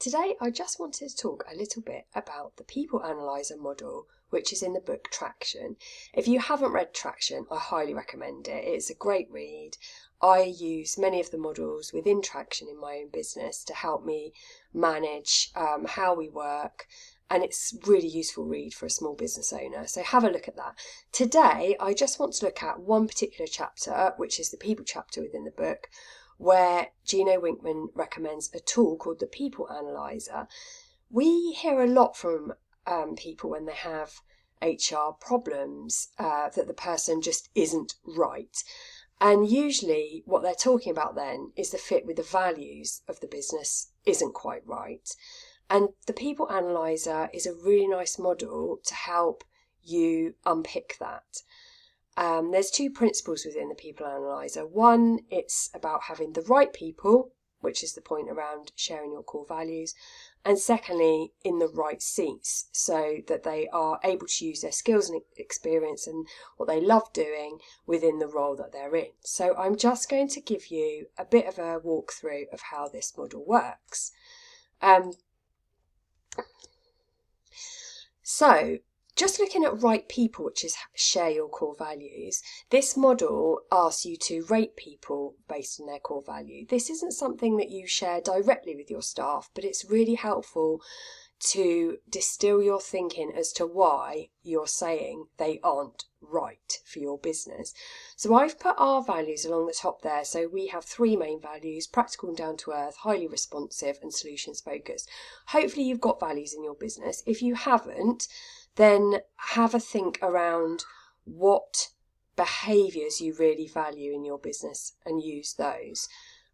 Today I just wanted to talk a little bit about the People Analyser model, which is in the book Traction. If you haven't read Traction, I highly recommend it. It's a great read. I use many of the models within Traction in my own business to help me manage how we work, and it's a really useful read for a small business owner. So have a look at that. Today I just want to look at one particular chapter, which is the People chapter within the book, where Gino Winkman recommends a tool called the People Analyser. We hear a lot from people when they have HR problems that the person just isn't right. And usually what they're talking about then is the fit with the values of the business isn't quite right. And the People Analyser is a really nice model to help you unpick that. There's two principles within the People Analyser. One, it's about having the right people, which is the point around sharing your core values. And secondly, in the right seats, so that they are able to use their skills and experience and what they love doing within the role that they're in. So I'm just going to give you a bit of a walkthrough of how this model works. So just looking at right people, which is share your core values, this model asks you to rate people based on their core value. This isn't something that you share directly with your staff, but it's really helpful to distill your thinking as to why you're saying they aren't right for your business. So I've put our values along the top there. So we have three main values: practical and down to earth, highly responsive, and solutions focused. Hopefully you've got values in your business. If you haven't, then have a think around what behaviours you really value in your business and use those.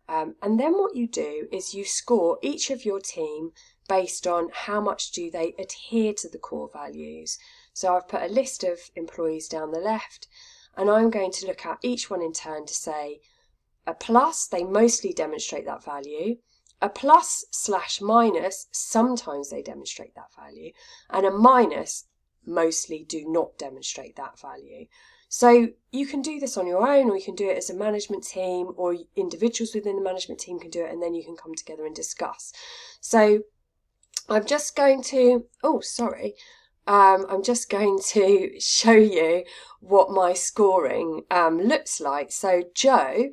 And then what you do is you score each of your team based on how much do they adhere to the core values. So I've put a list of employees down the left, and I'm going to look at each one in turn to say a plus, they mostly demonstrate that value. A plus / minus, sometimes they demonstrate that value, and a minus, mostly do not demonstrate that value. So you can do this on your own, or you can do it as a management team, or individuals within the management team can do it, and then you can come together and discuss. So I'm just going to, I'm just going to show you what my scoring looks like. So Joe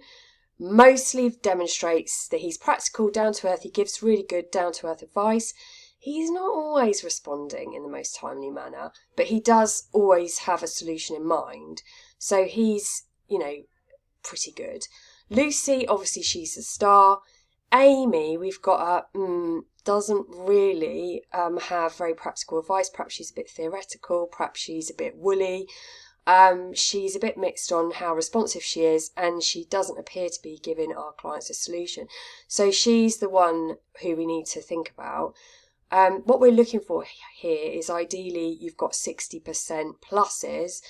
mostly demonstrates that he's practical, down to earth. He gives really good down to earth advice. He's not always responding in the most timely manner, but he does always have a solution in mind. So he's, pretty good. Lucy, obviously she's a star. Amy, we've got doesn't really have very practical advice. Perhaps she's a bit theoretical. Perhaps she's a bit woolly. She's a bit mixed on how responsive she is, and she doesn't appear to be giving our clients a solution. So she's the one who we need to think about. What we're looking for here is ideally you've got 60% pluses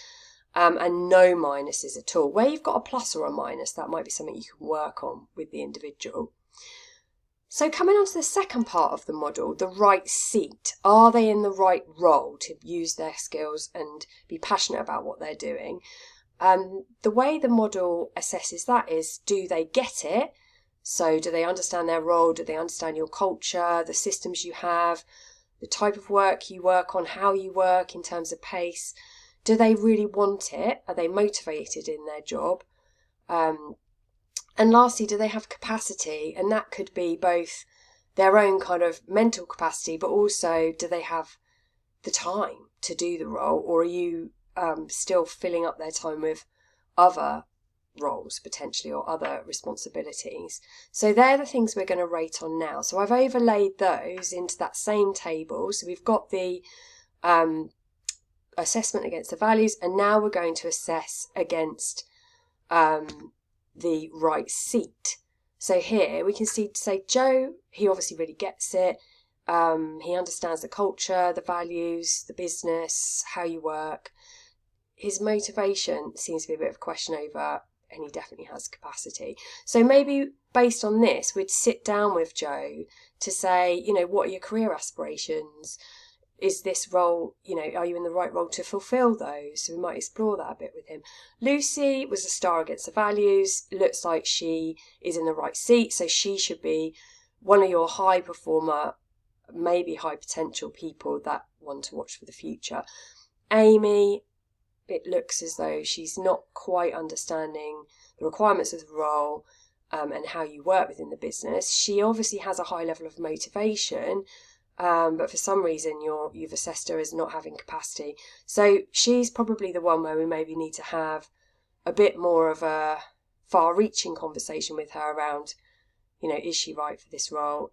and no minuses at all. Where you've got a plus or a minus, that might be something you can work on with the individual. So coming on to the second part of the model, the right seat. Are they in the right role to use their skills and be passionate about what they're doing? The way the model assesses that is, do they get it? So do they understand their role? Do they understand your culture, the systems you have, the type of work you work on, how you work in terms of pace? Do they really want it? Are they motivated in their job? And lastly, do they have capacity? And that could be both their own kind of mental capacity, but also do they have the time to do the role? Or are you still filling up their time with other roles potentially or other responsibilities? So they're the things we're going to rate on now. So I've overlaid those into that same table. So we've got the assessment against the values, and now we're going to assess against the right seat. So here we can say Joe, he obviously really gets it. He understands the culture, the values, the business, how you work. His motivation seems to be a bit of a question over, and he definitely has capacity. So maybe based on this, we'd sit down with Joe to say, what are your career aspirations? Is this role, are you in the right role to fulfill those? So we might explore that a bit with him. Lucy was a star against the values. Looks like she is in the right seat. So she should be one of your high performer maybe high potential people that want to watch for the future. Amy, it looks as though she's not quite understanding the requirements of the role and how you work within the business. She obviously has a high level of motivation, but for some reason you've assessed her as not having capacity. So she's probably the one where we maybe need to have a bit more of a far-reaching conversation with her around, is she right for this role?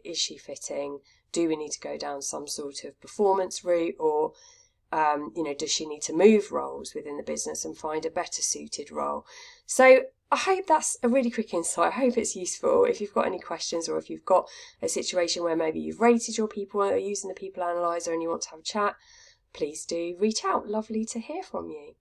Is she fitting? Do we need to go down some sort of performance route, or does she need to move roles within the business and find a better suited role? So I hope that's a really quick insight. I hope it's useful. If you've got any questions, or if you've got a situation where maybe you've rated your people or are using the People Analyser and you want to have a chat, please do reach out. Lovely to hear from you.